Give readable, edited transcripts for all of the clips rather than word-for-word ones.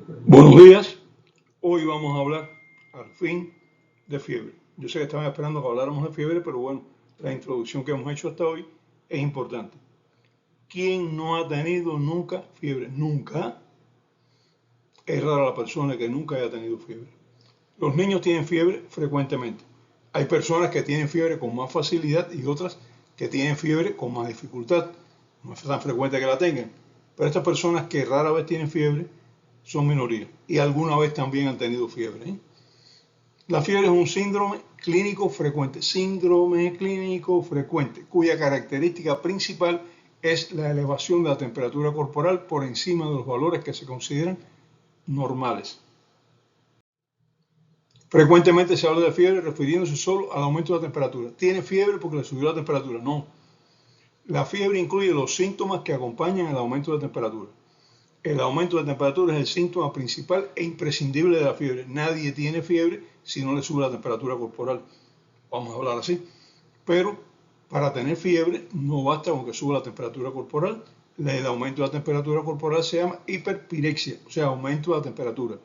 Buenos días, hoy vamos a hablar al fin de fiebre. Yo sé que estaban esperando que habláramos de fiebre, pero bueno, la introducción que hemos hecho hasta hoy es importante. ¿Quién no ha tenido nunca fiebre? Nunca. Es rara la persona que nunca haya tenido fiebre. Los niños tienen fiebre frecuentemente. Hay personas que tienen fiebre con más facilidad y otras que tienen fiebre con más dificultad. No es tan frecuente que la tengan. Pero estas personas que rara vez tienen fiebre son minoría y alguna vez también han tenido fiebre. La fiebre es un síndrome clínico frecuente, cuya característica principal es la elevación de la temperatura corporal por encima de los valores que se consideran normales. Frecuentemente se habla de fiebre refiriéndose solo al aumento de la temperatura. ¿Tiene fiebre porque le subió la temperatura? No. La fiebre incluye los síntomas que acompañan el aumento de temperatura. El aumento de temperatura es el síntoma principal e imprescindible de la fiebre. Nadie tiene fiebre si no le sube la temperatura corporal. Vamos a hablar así. Pero para tener fiebre no basta con que suba la temperatura corporal. El aumento de la temperatura corporal se llama hiperpirexia, o sea, aumento de la temperatura.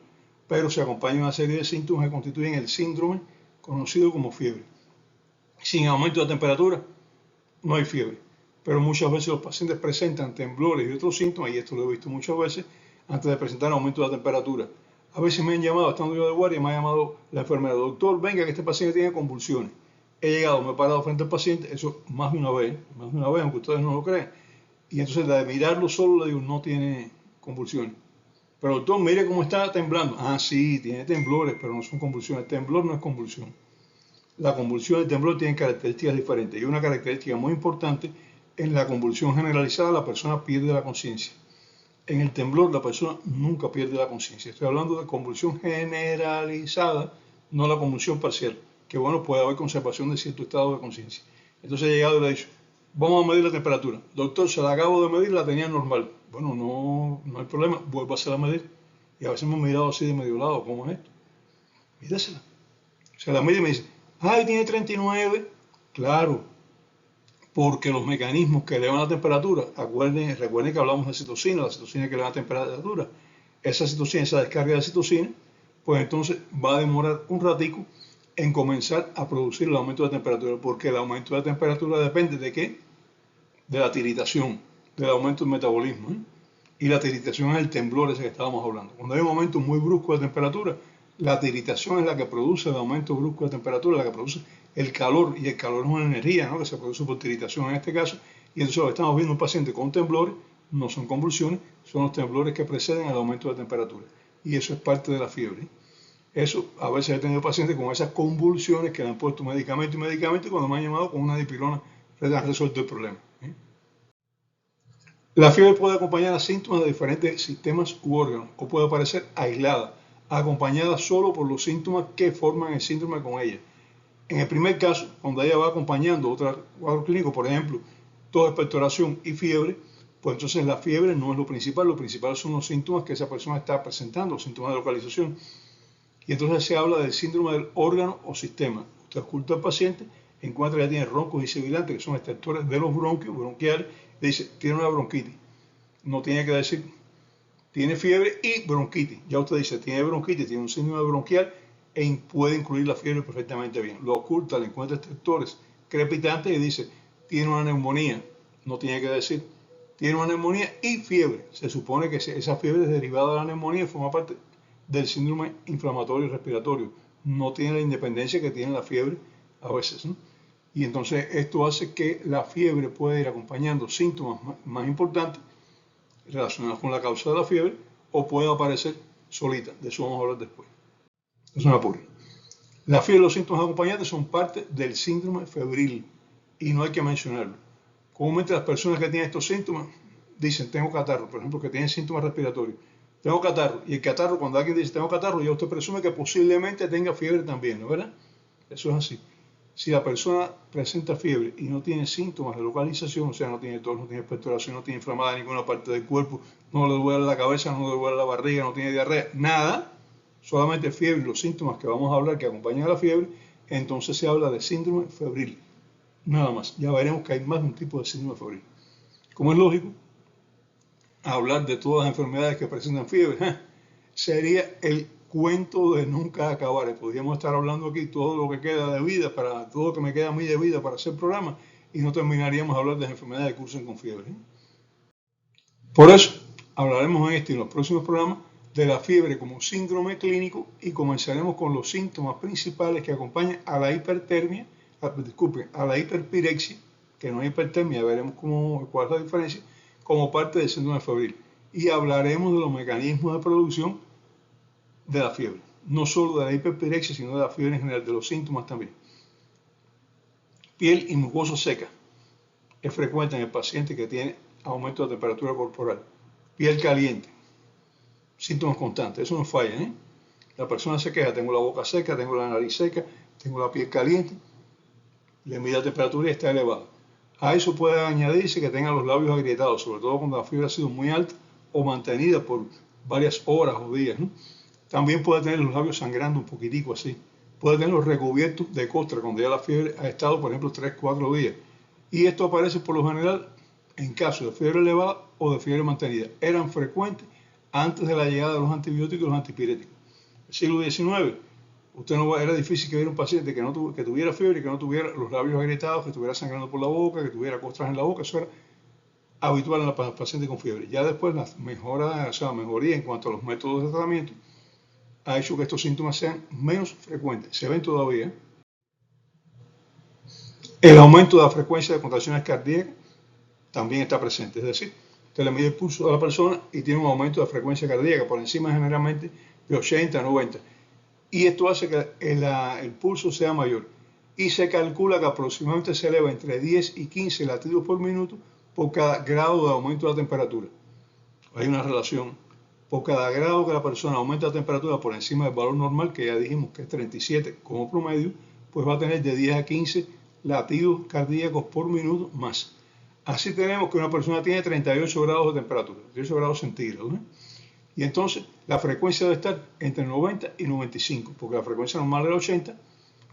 Pero se acompaña de una serie de síntomas que constituyen el síndrome conocido como fiebre. Sin aumento de temperatura no hay fiebre. Pero muchas veces los pacientes presentan temblores y otros síntomas, y esto lo he visto muchas veces, antes de presentar aumento de la temperatura. A veces me han llamado, estando yo de guardia, me ha llamado la enfermera, doctor, venga que este paciente tiene convulsiones. He llegado, me he parado frente al paciente, eso más de una vez, aunque ustedes no lo crean. Y entonces de mirarlo solo le digo, no tiene convulsiones. Pero doctor, mire cómo está temblando. Ah, sí, tiene temblores, pero no son convulsiones. El temblor no es convulsión. La convulsión y el temblor tienen características diferentes. Y una característica muy importante, en la convulsión generalizada la persona pierde la conciencia. En el temblor la persona nunca pierde la conciencia. Estoy hablando de convulsión generalizada, no la convulsión parcial, que bueno, puede haber conservación de cierto estado de conciencia. Entonces he llegado y le he dicho, vamos a medir la temperatura. Doctor, se la acabo de medir, la tenía normal. Bueno, no hay problema, vuelvo a hacerla medir. Y a veces me he mirado así de medio lado, ¿cómo es esto? Míresela. Se la mide y me dice, ay, tiene 39. Claro, porque los mecanismos que elevan la temperatura, recuerden que hablamos de citocina, la citocina que eleva la temperatura, esa citocina, esa descarga de citocina, pues entonces va a demorar un ratico en comenzar a producir el aumento de temperatura, porque el aumento de temperatura depende de qué? De la tiritación, del aumento del metabolismo. Y la tiritación es el temblor ese que estábamos hablando. Cuando hay un aumento muy brusco de temperatura, la tiritación es la que produce el aumento brusco de temperatura, la que produce el calor, y el calor es una energía, ¿no?, que se produce por tiritación en este caso, y entonces lo que estamos viendo un paciente con temblores, no son convulsiones, son los temblores que preceden al aumento de temperatura, y eso es parte de la fiebre. Eso, a veces he tenido pacientes con esas convulsiones que le han puesto medicamento y cuando me han llamado con una dipirona han resuelto el problema. La fiebre puede acompañar a síntomas de diferentes sistemas u órganos, o puede aparecer aislada, acompañada solo por los síntomas que forman el síndrome con ella. En el primer caso, cuando ella va acompañando otro cuadro clínico, por ejemplo, tos, expectoración y fiebre, pues entonces la fiebre no es lo principal son los síntomas que esa persona está presentando, los síntomas de localización. Y entonces se habla del síndrome del órgano o sistema. Usted oculta al paciente, encuentra que tiene roncos y sibilantes, que son extractores de los bronquios, bronquiales, le dice, tiene una bronquitis. No tiene que decir, tiene fiebre y bronquitis. Ya usted dice, tiene bronquitis, tiene un síndrome bronquial, puede incluir la fiebre perfectamente bien. Lo oculta, le encuentra extractores crepitantes y dice, tiene una neumonía. No tiene que decir, tiene una neumonía y fiebre. Se supone que esa fiebre es derivada de la neumonía y forma parte del síndrome inflamatorio respiratorio. No tiene la independencia que tiene la fiebre a veces, ¿no? Y entonces esto hace que la fiebre pueda ir acompañando síntomas más importantes relacionados con la causa de la fiebre o puede aparecer solita. De eso vamos a hablar después. Es una apure. La fiebre y los síntomas acompañantes son parte del síndrome febril y no hay que mencionarlo. Comúnmente las personas que tienen estos síntomas dicen, tengo catarro, por ejemplo, que tienen síntomas respiratorios. Tengo catarro. Y el catarro, cuando alguien dice, tengo catarro, ya usted presume que posiblemente tenga fiebre también, ¿no es verdad? Eso es así. Si la persona presenta fiebre y no tiene síntomas de localización, o sea, no tiene tos, no tiene expectoración, no tiene inflamada ninguna parte del cuerpo, no le duele la cabeza, no le duele la barriga, no tiene diarrea, nada, solamente fiebre y los síntomas que vamos a hablar que acompañan a la fiebre, entonces se habla de síndrome febril. Nada más. Ya veremos que hay más de un tipo de síndrome febril. Como es lógico, hablar de todas las enfermedades que presentan fiebre sería el cuento de nunca acabar. Podríamos estar hablando aquí todo lo que queda de vida, todo lo que me queda a mí de vida para hacer programa, y no terminaríamos de hablar de las enfermedades que cursan con fiebre. Por eso hablaremos en este y en los próximos programas de la fiebre como síndrome clínico, y comenzaremos con los síntomas principales que acompañan a la hipertermia, a la hiperpirexia, que no es hipertermia, veremos cuál es la diferencia, como parte del síndrome febril. Y hablaremos de los mecanismos de producción de la fiebre, no solo de la hiperpirexia, sino de la fiebre en general, de los síntomas también. Piel y mucosa seca. Es frecuente en el paciente que tiene aumento de temperatura corporal. Piel caliente. Síntomas constantes, eso no falla, ¿eh? La persona se queja, tengo la boca seca, tengo la nariz seca, tengo la piel caliente, le mide la temperatura y está elevada. A eso puede añadirse que tenga los labios agrietados, sobre todo cuando la fiebre ha sido muy alta o mantenida por varias horas o días, ¿no? También puede tener los labios sangrando un poquitico así. Puede tenerlos recubiertos de costra cuando ya la fiebre ha estado, por ejemplo, 3-4 días. Y esto aparece por lo general en casos de fiebre elevada o de fiebre mantenida. Eran frecuentes antes de la llegada de los antibióticos y los antipiréticos. El siglo XIX, era difícil que hubiera un paciente que tuviera fiebre y que no tuviera los labios agrietados, que estuviera sangrando por la boca, que tuviera costras en la boca. Eso era habitual en los pacientes con fiebre. Ya después la mejoría en cuanto a los métodos de tratamiento ha hecho que estos síntomas sean menos frecuentes. Se ven todavía. El aumento de la frecuencia de contracciones cardíacas también está presente. Es decir, usted le mide el pulso a la persona y tiene un aumento de frecuencia cardíaca por encima generalmente de 80, 90. Y esto hace que el pulso sea mayor. Y se calcula que aproximadamente se eleva entre 10 y 15 latidos por minuto por cada grado de aumento de la temperatura. Hay una relación. Por cada grado que la persona aumenta la temperatura por encima del valor normal, que ya dijimos que es 37 como promedio, pues va a tener de 10 a 15 latidos cardíacos por minuto más. Así tenemos que una persona tiene 38 grados de temperatura, 38 grados centígrados, ¿eh? Y entonces la frecuencia debe estar entre 90 y 95, porque la frecuencia normal es 80,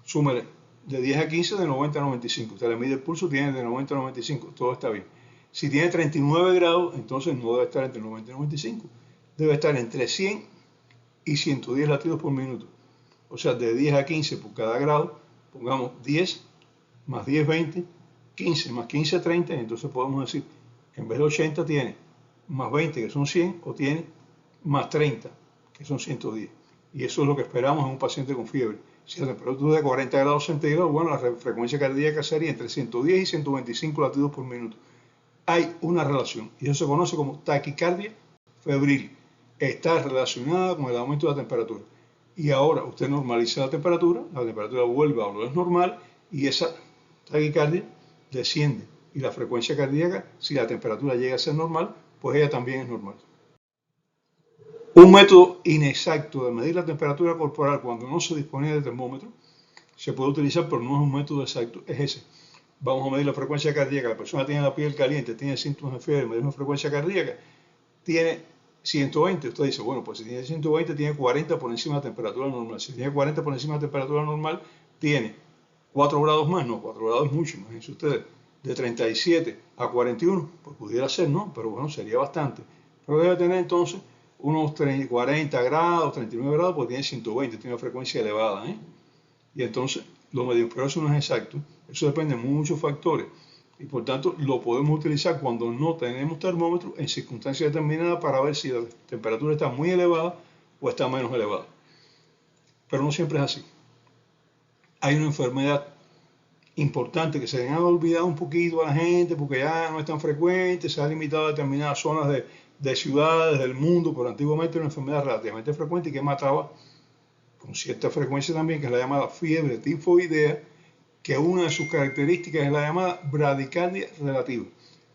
súmele de 10 a 15, de 90 a 95. Usted le mide el pulso, tiene de 90 a 95, todo está bien. Si tiene 39 grados, entonces no debe estar entre 90 y 95. Debe estar entre 100 y 110 latidos por minuto. O sea, de 10 a 15 por cada grado, pongamos 10 más 10, 20, 15 más 15, 30, y entonces podemos decir, en vez de 80 tiene más 20, que son 100, o tiene más 30, que son 110. Y eso es lo que esperamos en un paciente con fiebre. Si la temperatura es de 40 grados centígrados, bueno, la frecuencia cardíaca sería entre 110 y 125 latidos por minuto. Hay una relación, y eso se conoce como taquicardia febril. Está relacionada con el aumento de la temperatura. Y ahora usted normaliza la temperatura vuelve a lo que es normal, y esa taquicardia desciende. Y la frecuencia cardíaca, si la temperatura llega a ser normal, pues ella también es normal. Un método inexacto de medir la temperatura corporal cuando no se disponía de termómetro se puede utilizar, pero no es un método exacto, es ese. Vamos a medir la frecuencia cardíaca, la persona tiene la piel caliente, tiene síntomas de fiebre, medimos la frecuencia cardíaca, tiene 120, usted dice, bueno, pues si tiene 120 tiene 40 por encima de la temperatura normal. Si tiene 40 por encima de la temperatura normal, tiene 4 grados más, no, 4 grados es mucho, imagínense ustedes, de 37 a 41, pues pudiera ser, ¿no? Pero bueno, sería bastante. Pero debe tener entonces unos 40 grados, 39 grados, porque tiene 120, tiene una frecuencia elevada, ¿eh? Y entonces lo medimos, pero eso no es exacto, eso depende de muchos factores. Y por tanto lo podemos utilizar cuando no tenemos termómetro en circunstancias determinadas para ver si la temperatura está muy elevada o está menos elevada. Pero no siempre es así. Hay una enfermedad importante que se le ha olvidado un poquito a la gente porque ya no es tan frecuente, se ha limitado a determinadas zonas de ciudades del mundo, pero antiguamente era una enfermedad relativamente frecuente y que mataba con cierta frecuencia también, que es la llamada fiebre tifoidea, que una de sus características es la llamada bradicardia relativa.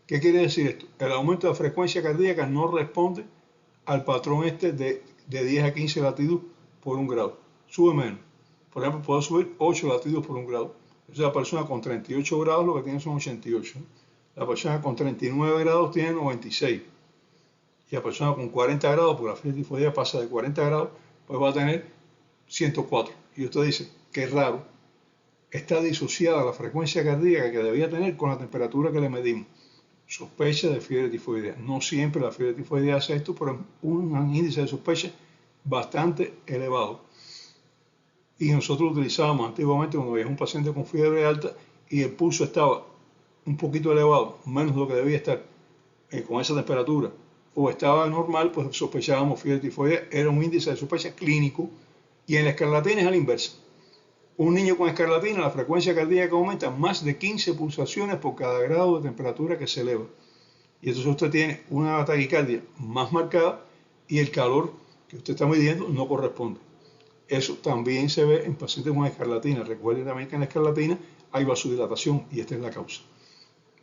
¿Qué quiere decir esto? El aumento de la frecuencia cardíaca no responde al patrón este de 10 a 15 latidos por un grado. Sube menos. Por ejemplo, puede subir 8 latidos por un grado. Entonces la persona con 38 grados lo que tiene son 88. La persona con 39 grados tiene 96. Y la persona con 40 grados, porque la fiebre tifoidea pasa de 40 grados, pues va a tener 104. Y usted dice, qué raro, está disociada la frecuencia cardíaca que debía tener con la temperatura que le medimos. Sospecha de fiebre tifoidea. No siempre la fiebre tifoidea hace esto, pero un índice de sospecha bastante elevado. Y nosotros lo utilizábamos antiguamente cuando había un paciente con fiebre alta y el pulso estaba un poquito elevado, menos de lo que debía estar, con esa temperatura, o estaba normal, pues sospechábamos fiebre tifoidea. Era un índice de sospecha clínico, y en la escarlatina es a la inversa. Un niño con escarlatina, la frecuencia cardíaca aumenta más de 15 pulsaciones por cada grado de temperatura que se eleva. Y entonces usted tiene una taquicardia más marcada y el calor que usted está midiendo no corresponde. Eso también se ve en pacientes con escarlatina. Recuerden también que en la escarlatina hay vasodilatación y esta es la causa.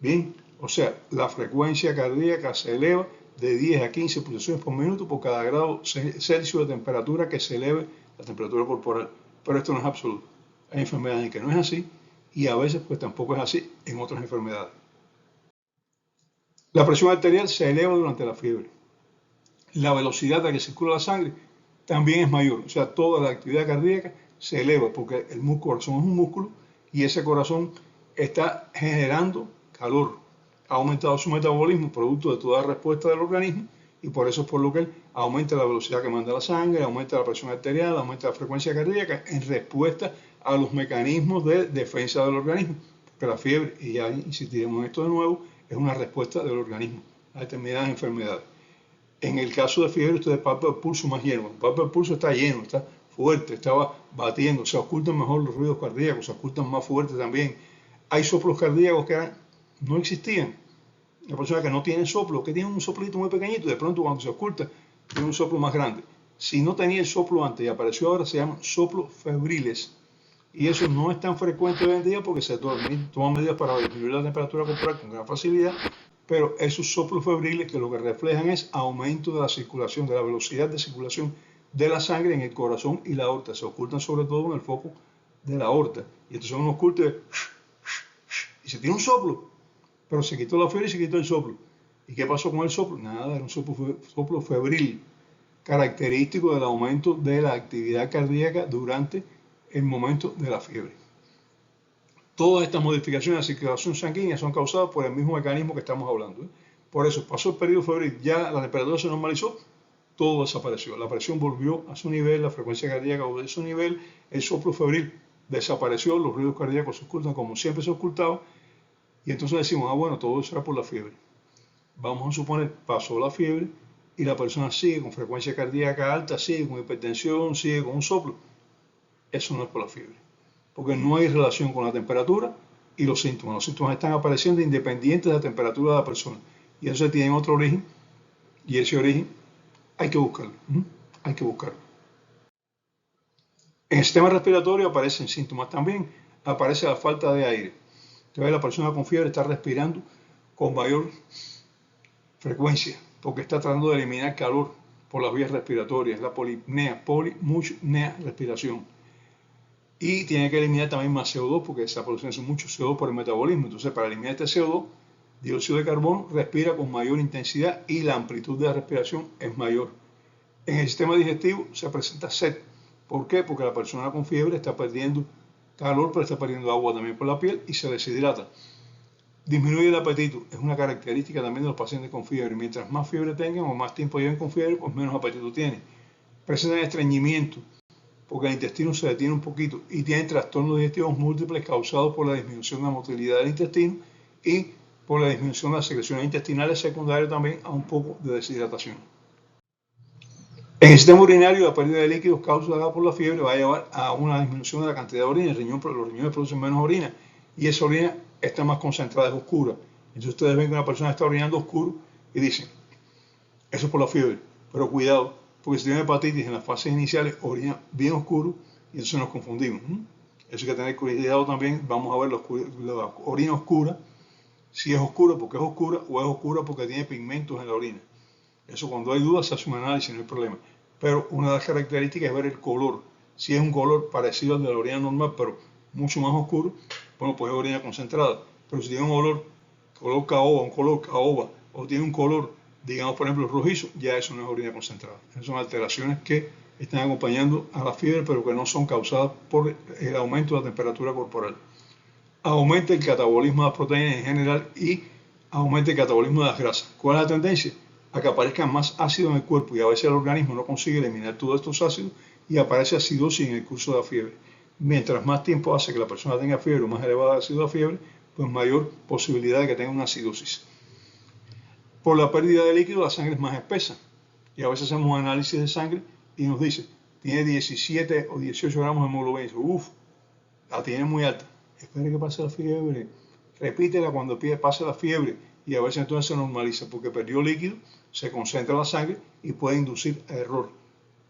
Bien, o sea, la frecuencia cardíaca se eleva de 10 a 15 pulsaciones por minuto por cada grado Celsius de temperatura que se eleve la temperatura corporal. Pero esto no es absoluto. Hay enfermedades en que no es así y a veces pues tampoco es así en otras enfermedades. La presión arterial se eleva durante la fiebre. La velocidad a la que circula la sangre también es mayor. O sea, toda la actividad cardíaca se eleva porque el corazón es un músculo y ese corazón está generando calor. Ha aumentado su metabolismo producto de toda respuesta del organismo y por eso es por lo que aumenta la velocidad que manda la sangre, aumenta la presión arterial, aumenta la frecuencia cardíaca en respuesta a los mecanismos de defensa del organismo. Porque la fiebre, y ya insistiremos en esto de nuevo, es una respuesta del organismo a determinadas enfermedades. En el caso de fiebre, usted palpa el pulso más lleno. El palpa el pulso está lleno, está fuerte, estaba batiendo, se ocultan mejor los ruidos cardíacos, se ocultan más fuerte también. Hay soplos cardíacos que no existían. La persona que no tiene soplo, que tiene un soplito muy pequeñito, de pronto cuando se oculta, tiene un soplo más grande. Si no tenía el soplo antes y apareció ahora, se llaman soplos febriles. Y eso no es tan frecuente hoy en día porque se toman medidas para disminuir la temperatura corporal con gran facilidad, pero esos soplos febriles que lo que reflejan es aumento de la circulación, de la velocidad de circulación de la sangre en el corazón y la aorta. Se ocultan sobre todo en el foco de la aorta. Y entonces uno oculta y se tiene un soplo, pero se quitó la fiebre y se quitó el soplo. ¿Y qué pasó con el soplo? Nada, era un soplo febril, característico del aumento de la actividad cardíaca durante el momento de la fiebre. Todas estas modificaciones de la circulación sanguínea son causadas por el mismo mecanismo que estamos hablando. Por eso pasó el periodo febril, ya la temperatura se normalizó, todo desapareció. La presión volvió a su nivel, la frecuencia cardíaca volvió a su nivel, el soplo febril desapareció, los ruidos cardíacos se ocultan como siempre se ocultaba, y entonces decimos, bueno, todo eso era por la fiebre. Vamos a suponer, pasó la fiebre y la persona sigue con frecuencia cardíaca alta, sigue con hipertensión, sigue con un soplo. Eso no es por la fiebre, porque no hay relación con la temperatura y los síntomas. Los síntomas están apareciendo independientes de la temperatura de la persona. Y eso tiene otro origen, y ese origen hay que buscarlo. Hay que buscarlo. En el sistema respiratorio aparecen síntomas también. Aparece la falta de aire. Entonces la persona con fiebre está respirando con mayor frecuencia, porque está tratando de eliminar calor por las vías respiratorias, la polipnea, mucha respiración. Y tiene que eliminar también más CO2 porque se producen mucho CO2 por el metabolismo. Entonces, para eliminar este CO2, dióxido de carbono respira con mayor intensidad y la amplitud de la respiración es mayor. En el sistema digestivo se presenta sed. ¿Por qué? Porque la persona con fiebre está perdiendo calor, pero está perdiendo agua también por la piel y se deshidrata. Disminuye el apetito. Es una característica también de los pacientes con fiebre. Mientras más fiebre tengan o más tiempo lleven con fiebre, pues menos apetito tienen. Presentan estreñimiento, porque el intestino se detiene un poquito y tienen trastornos digestivos múltiples causados por la disminución de la motilidad del intestino y por la disminución de las secreciones intestinales secundarias también a un poco de deshidratación. En el sistema urinario, la pérdida de líquidos causada por la fiebre va a llevar a una disminución de la cantidad de orina. Los riñones producen menos orina y esa orina está más concentrada, es oscura. Entonces ustedes ven que una persona está orinando oscuro y dicen, eso es por la fiebre, pero cuidado, porque si tiene hepatitis en las fases iniciales orina bien oscuro y entonces nos confundimos. Eso hay que tener cuidado también. Vamos a ver la orina oscura, si es oscura porque es oscura o es oscura porque tiene pigmentos en la orina. Eso cuando hay dudas se hace un análisis, no hay problema. Pero una de las características es ver el color. Si es un color parecido al de la orina normal, pero mucho más oscuro, bueno, pues es orina concentrada. Pero si tiene un color caoba, o tiene un color, digamos, por ejemplo, rojizo, ya eso no es orina concentrada. Esas son alteraciones que están acompañando a la fiebre, pero que no son causadas por el aumento de la temperatura corporal. Aumenta el catabolismo de las proteínas en general y aumenta el catabolismo de las grasas. ¿Cuál es la tendencia? a que aparezcan más ácidos en el cuerpo y a veces el organismo no consigue eliminar todos estos ácidos y aparece acidosis en el curso de la fiebre. Mientras más tiempo hace que la persona tenga fiebre o más elevada ha sido la fiebre, pues mayor posibilidad de que tenga una acidosis. Por la pérdida de líquido, la sangre es más espesa y a veces hacemos un análisis de sangre y nos dice, tiene 17 o 18 gramos de hemoglobina. Uf, la tiene muy alta. Espere que pase la fiebre. Repítela cuando pase la fiebre y a veces entonces se normaliza porque perdió líquido, se concentra la sangre y puede inducir error.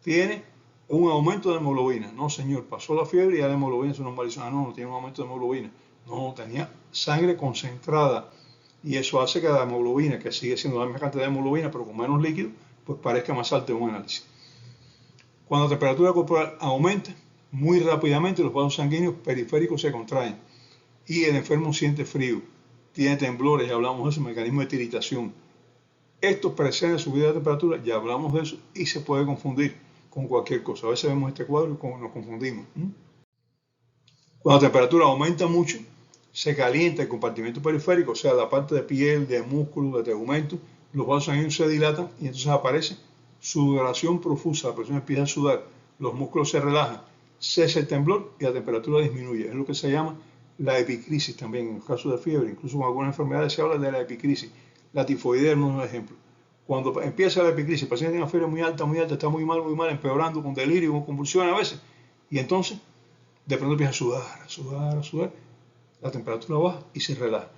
Tiene un aumento de hemoglobina. No, señor, pasó la fiebre y ya la hemoglobina se normalizó. Ah, no, no tiene un aumento de hemoglobina. No, tenía sangre concentrada y eso hace que la hemoglobina, que sigue siendo la misma cantidad de hemoglobina pero con menos líquido, pues parezca más alta en un análisis. Cuando la temperatura corporal aumenta, muy rápidamente los vasos sanguíneos periféricos se contraen y el enfermo siente frío, tiene temblores, ya hablamos de eso, mecanismo de tiritación. Esto precede subida de temperatura, ya hablamos de eso, y se puede confundir con cualquier cosa. A veces vemos este cuadro y nos confundimos. Cuando la temperatura aumenta mucho, se calienta el compartimento periférico, o sea, la parte de piel, de músculo, de tegumento, los vasos sanguíneos se dilatan y entonces aparece sudoración profusa, la persona empieza a sudar, los músculos se relajan, cesa el temblor y la temperatura disminuye. Es lo que se llama la epicrisis también, en los casos de fiebre, incluso con algunas enfermedades se habla de la epicrisis. La tifoidea no es un ejemplo. Cuando empieza la epicrisis, el paciente tiene una fiebre muy alta, está muy mal, empeorando, con delirio, con convulsiones a veces, y entonces de pronto empieza a sudar, la temperatura baja y se relaja.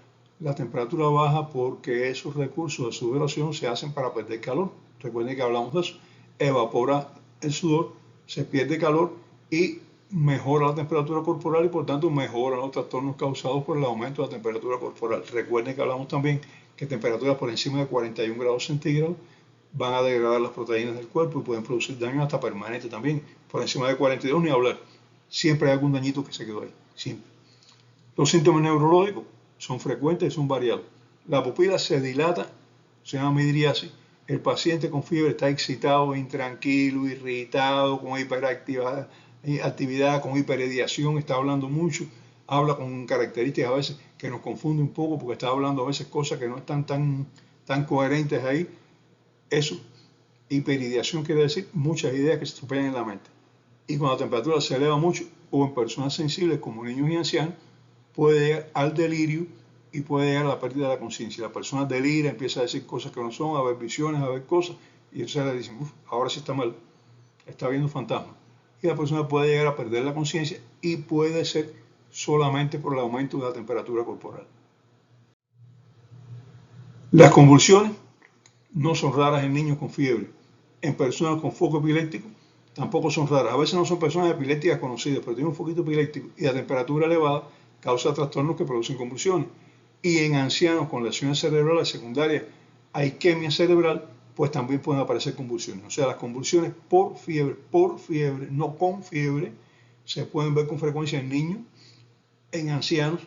La temperatura baja porque esos recursos de sudoración se hacen para perder calor. Recuerden que hablamos de eso. Evapora el sudor, se pierde calor y mejora la temperatura corporal y por tanto mejora los trastornos causados por el aumento de la temperatura corporal. Recuerden que hablamos también que temperaturas por encima de 41 grados centígrados van a degradar las proteínas del cuerpo y pueden producir daño hasta permanente también. Por encima de 42 ni hablar. Siempre hay algún dañito que se quedó ahí. Siempre. Los síntomas neurológicos son frecuentes y son variados. La pupila se dilata, se llama midriasis. El paciente con fiebre está excitado, intranquilo, irritado, con hiperactividad, con hiperediación, está hablando mucho, habla con características a veces que nos confunde un poco porque está hablando a veces cosas que no están tan coherentes ahí. Eso, hiperideación quiere decir muchas ideas que se estropean en la mente. Y cuando la temperatura se eleva mucho, o en personas sensibles como niños y ancianos, puede llegar al delirio y puede llegar a la pérdida de la conciencia. La persona delira, empieza a decir cosas que no son, a ver visiones, a ver cosas, y entonces le dicen, ahora sí está mal, está viendo fantasmas. Y la persona puede llegar a perder la conciencia y puede ser solamente por el aumento de la temperatura corporal. Las convulsiones no son raras en niños con fiebre. En personas con foco epiléptico tampoco son raras. A veces no son personas epilépticas conocidas, pero tienen un foquito epiléptico y la temperatura elevada causa trastornos que producen convulsiones. Y en ancianos con lesiones cerebrales secundarias a isquemia cerebral, pues también pueden aparecer convulsiones. O sea, las convulsiones por fiebre, no con fiebre, se pueden ver con frecuencia en niños, en ancianos,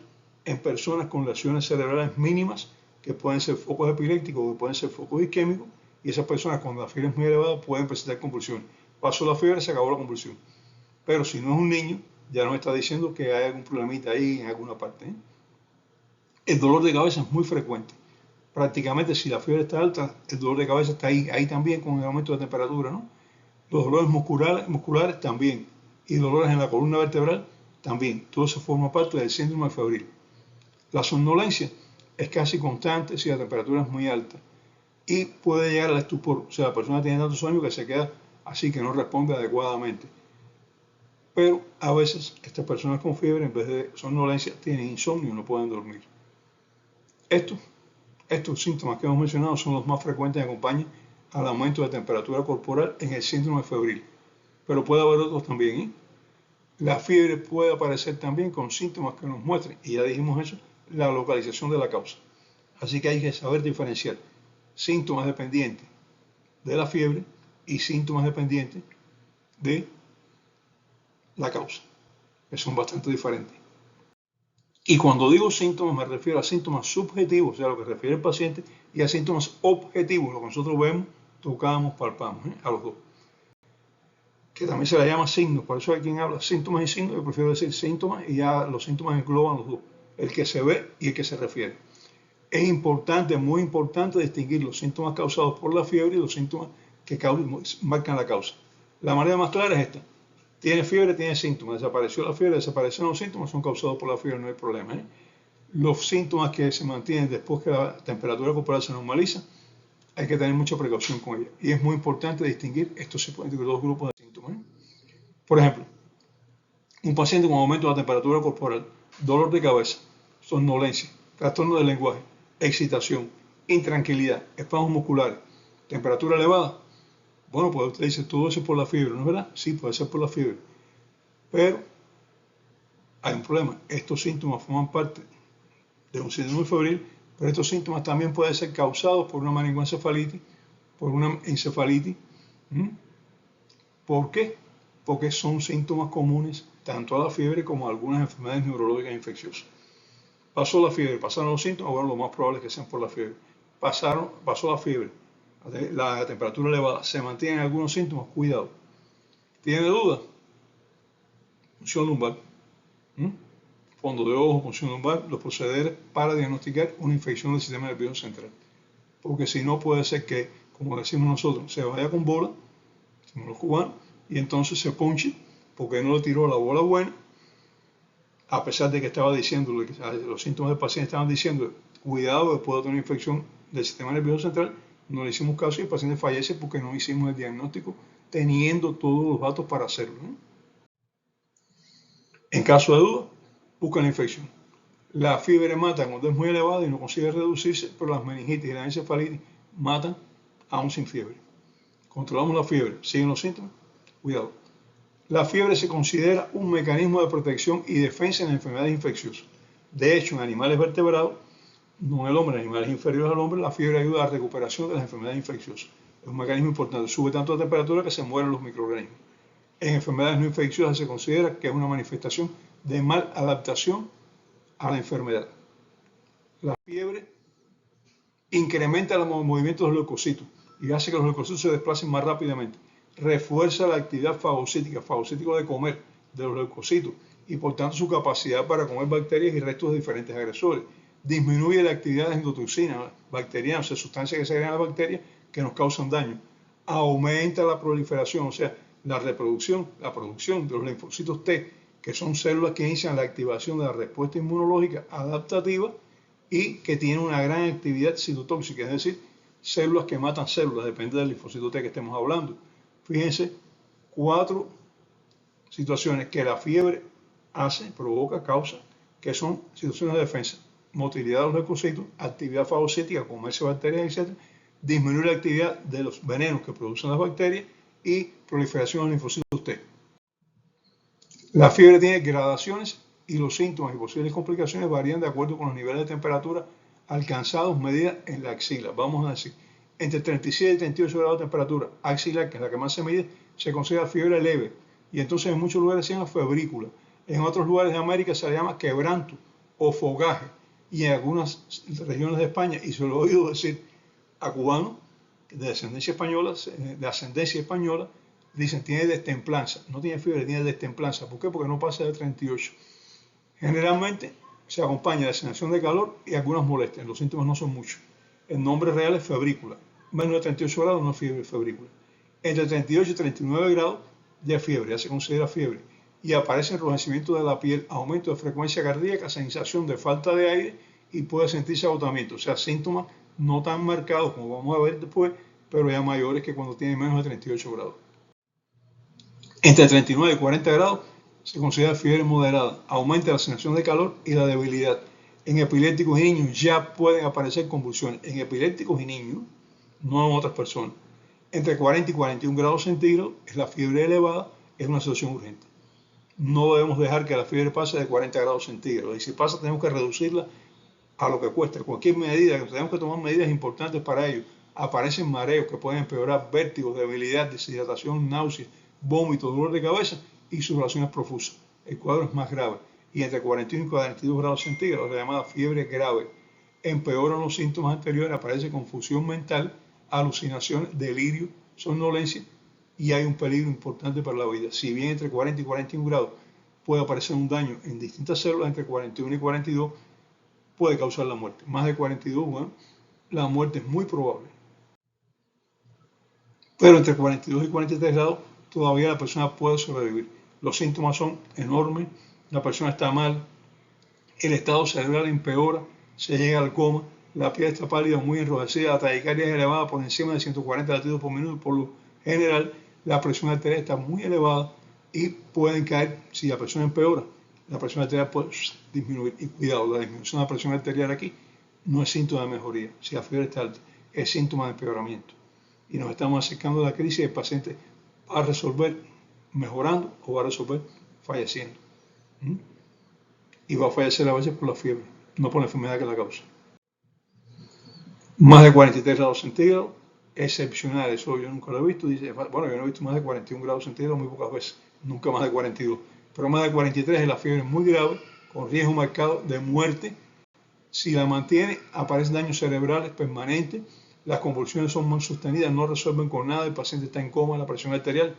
en personas con lesiones cerebrales mínimas, que pueden ser focos epilépticos o que pueden ser focos isquémicos, y esas personas cuando la fiebre es muy elevada pueden presentar convulsiones. Pasó la fiebre, se acabó la convulsión. Pero si no es un niño, ya nos está diciendo que hay algún problemita ahí en alguna parte. El dolor de cabeza es muy frecuente. Prácticamente si la fiebre está alta, el dolor de cabeza está ahí también con el aumento de temperatura, ¿no? Los dolores musculares también. Y dolores en la columna vertebral también. Todo eso forma parte del síndrome febril. La somnolencia es casi constante si la temperatura es muy alta. Y puede llegar al estupor. O sea, la persona tiene tanto sueño que se queda así, que no responde adecuadamente. Pero a veces estas personas con fiebre, en vez de somnolencia, tienen insomnio y no pueden dormir. Estos síntomas que hemos mencionado son los más frecuentes y acompañan al aumento de temperatura corporal en el síndrome febril. Pero puede haber otros también. La fiebre puede aparecer también con síntomas que nos muestren, y ya dijimos eso, la localización de la causa. Así que hay que saber diferenciar síntomas dependientes de la fiebre y síntomas dependientes de la causa, que son bastante diferentes. Y cuando digo síntomas me refiero a síntomas subjetivos, o sea, lo que refiere el paciente, y a síntomas objetivos, lo que nosotros vemos, tocamos, palpamos, a los dos. Que también se le llama signos, por eso hay quien habla síntomas y signos, yo prefiero decir síntomas y ya los síntomas engloban los dos, el que se ve y el que se refiere. Es importante, muy importante distinguir los síntomas causados por la fiebre y los síntomas que marcan la causa. La manera más clara es esta. Tiene fiebre, tiene síntomas. Desapareció la fiebre, desaparecieron los síntomas, son causados por la fiebre, no hay problema. Los síntomas que se mantienen después que la temperatura corporal se normaliza, hay que tener mucha precaución con ella. Y es muy importante distinguir estos dos grupos de síntomas. Por ejemplo, un paciente con aumento de la temperatura corporal, dolor de cabeza, somnolencia, trastorno del lenguaje, excitación, intranquilidad, espasmos musculares, temperatura elevada. Bueno, pues usted dice, todo eso es por la fiebre, ¿no es verdad? Sí, puede ser por la fiebre. Pero hay un problema. Estos síntomas forman parte de un síndrome febril, pero estos síntomas también pueden ser causados por una meningoencefalitis, por una encefalitis. ¿Por qué? Porque son síntomas comunes tanto a la fiebre como a algunas enfermedades neurológicas infecciosas. Pasó la fiebre, pasaron los síntomas, bueno, lo más probable es que sean por la fiebre. Pasó la fiebre, la temperatura elevada, se mantienen algunos síntomas, cuidado. ¿Tiene duda? Punción lumbar, fondo de ojo, punción lumbar, los procederes para diagnosticar una infección del sistema nervioso central. Porque si no puede ser que, como decimos nosotros, se vaya con bola, decimos los cubanos, y entonces se ponche porque no le tiró la bola buena, a pesar de que estaba diciendo, los síntomas del paciente estaban diciendo, cuidado, que puede tener una infección del sistema nervioso central, no le hicimos caso y el paciente fallece porque no hicimos el diagnóstico teniendo todos los datos para hacerlo. En caso de duda, busca la infección. La fiebre mata cuando es muy elevada y no consigue reducirse, pero las meningitis y la encefalitis matan aún sin fiebre. Controlamos la fiebre, siguen los síntomas, cuidado. La fiebre se considera un mecanismo de protección y defensa en enfermedades infecciosas. De hecho, en animales vertebrados, no en el hombre, en animales inferiores al hombre, la fiebre ayuda a la recuperación de las enfermedades infecciosas. Es un mecanismo importante, sube tanto la temperatura que se mueren los microorganismos. En enfermedades no infecciosas se considera que es una manifestación de maladaptación a la enfermedad. La fiebre incrementa los movimientos de los leucocitos y hace que los leucocitos se desplacen más rápidamente. Refuerza la actividad fagocítico de comer de los leucocitos y por tanto su capacidad para comer bacterias y restos de diferentes agresores. Disminuye la actividad de endotoxinas bacterianas, o sea, sustancias que se agregan a las bacterias que nos causan daño. Aumenta la proliferación, o sea, la producción de los linfocitos T, que son células que inician la activación de la respuesta inmunológica adaptativa y que tienen una gran actividad citotóxica, es decir, células que matan células, depende del linfocito T que estemos hablando. Fíjense, 4 situaciones que la fiebre provoca, causa, que son situaciones de defensa. Motilidad de los leucocitos, actividad fagocítica, comerse bacterias, etc. Disminuir la actividad de los venenos que producen las bacterias y proliferación de linfocitos T. La fiebre tiene gradaciones y los síntomas y posibles complicaciones varían de acuerdo con los niveles de temperatura alcanzados medidas en la axila. Vamos a decir, entre 37 y 38 grados de temperatura axilar, que es la que más se mide, se considera fiebre leve. Y entonces en muchos lugares se llama febrícula. En otros lugares de América se le llama quebranto o fogaje. Y en algunas regiones de España, y se lo he oído decir a cubanos de ascendencia española, dicen tiene destemplanza. No tiene fiebre, tiene destemplanza. ¿Por qué? Porque no pasa de 38. Generalmente se acompaña de sensación de calor y algunas molestias. Los síntomas no son muchos. El nombre real es febrícula. Menos de 38 grados no es fiebre, febrícula. Entre 38 y 39 grados ya es fiebre, ya se considera fiebre. Y aparece enrojecimiento de la piel, aumento de frecuencia cardíaca, sensación de falta de aire y puede sentirse agotamiento. O sea, síntomas no tan marcados como vamos a ver después, pero ya mayores que cuando tiene menos de 38 grados. Entre 39 y 40 grados se considera fiebre moderada, aumenta la sensación de calor y la debilidad. En epilépticos y niños ya pueden aparecer convulsiones. En epilépticos y niños, no en otras personas. Entre 40 y 41 grados centígrados es la fiebre elevada, es una situación urgente. No debemos dejar que la fiebre pase de 40 grados centígrados. Y si pasa, tenemos que reducirla a lo que cueste. Cualquier medida, tenemos que tomar medidas importantes para ello. Aparecen mareos que pueden empeorar, vértigos, debilidad, deshidratación, náuseas, vómito, dolor de cabeza y sudoraciones profusas. El cuadro es más grave. Y entre 41 y 42 grados centígrados, la llamada fiebre grave, empeoran los síntomas anteriores, aparece confusión mental, alucinaciones, delirio, somnolencia y hay un peligro importante para la vida. Si bien entre 40 y 41 grados puede aparecer un daño en distintas células, entre 41 y 42 puede causar la muerte. Más de 42, bueno, la muerte es muy probable. Pero entre 42 y 43 grados todavía la persona puede sobrevivir. Los síntomas son enormes, la persona está mal, el estado cerebral empeora, se llega al coma, la piel está pálida, muy enrojecida, la taquicardia es elevada por encima de 140 latidos por minuto. Por lo general, la presión arterial está muy elevada y pueden caer, si la persona empeora, la presión arterial puede disminuir. Y cuidado, la disminución de la presión arterial aquí no es síntoma de mejoría. Si la fiebre está alta, es síntoma de empeoramiento. Y nos estamos acercando a la crisis y el paciente va a resolver mejorando o va a resolver falleciendo. Y va a fallecer a veces por la fiebre, no por la enfermedad que la causa. Más de 43 grados centígrados, excepcional, eso yo nunca lo he visto. Dice, bueno, yo no he visto más de 41 grados centígrados muy pocas veces, nunca más de 42. Pero más de 43 es la fiebre muy grave, con riesgo marcado de muerte. Si la mantiene, aparecen daños cerebrales permanentes, las convulsiones son más sostenidas, no resuelven con nada, el paciente está en coma, la presión arterial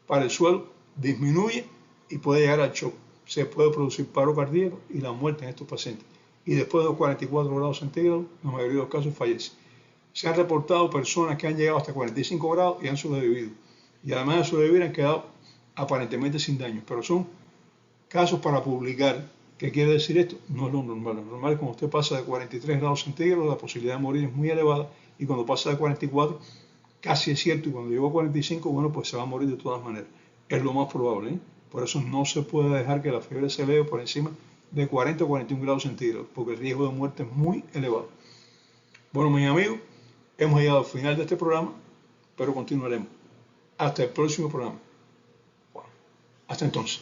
para el suelo, disminuye y puede llegar al shock. Se puede producir paro cardíaco y la muerte en estos pacientes. Y después de los 44 grados centígrados, en la mayoría de los casos fallece. Se han reportado personas que han llegado hasta 45 grados y han sobrevivido. Y además de sobrevivir han quedado aparentemente sin daños. Pero son casos para publicar. ¿Qué quiere decir esto? No es lo normal. Lo normal es cuando usted pasa de 43 grados centígrados, la posibilidad de morir es muy elevada. Y cuando pasa de 44, casi es cierto. Y cuando llegó a 45, bueno, pues se va a morir de todas maneras. Es lo más probable, ¿eh? Por eso no se puede dejar que la fiebre se eleve por encima de 40 o 41 grados centígrados, porque el riesgo de muerte es muy elevado. Bueno, mis amigos, hemos llegado al final de este programa, pero continuaremos. Hasta el próximo programa. Bueno, hasta entonces.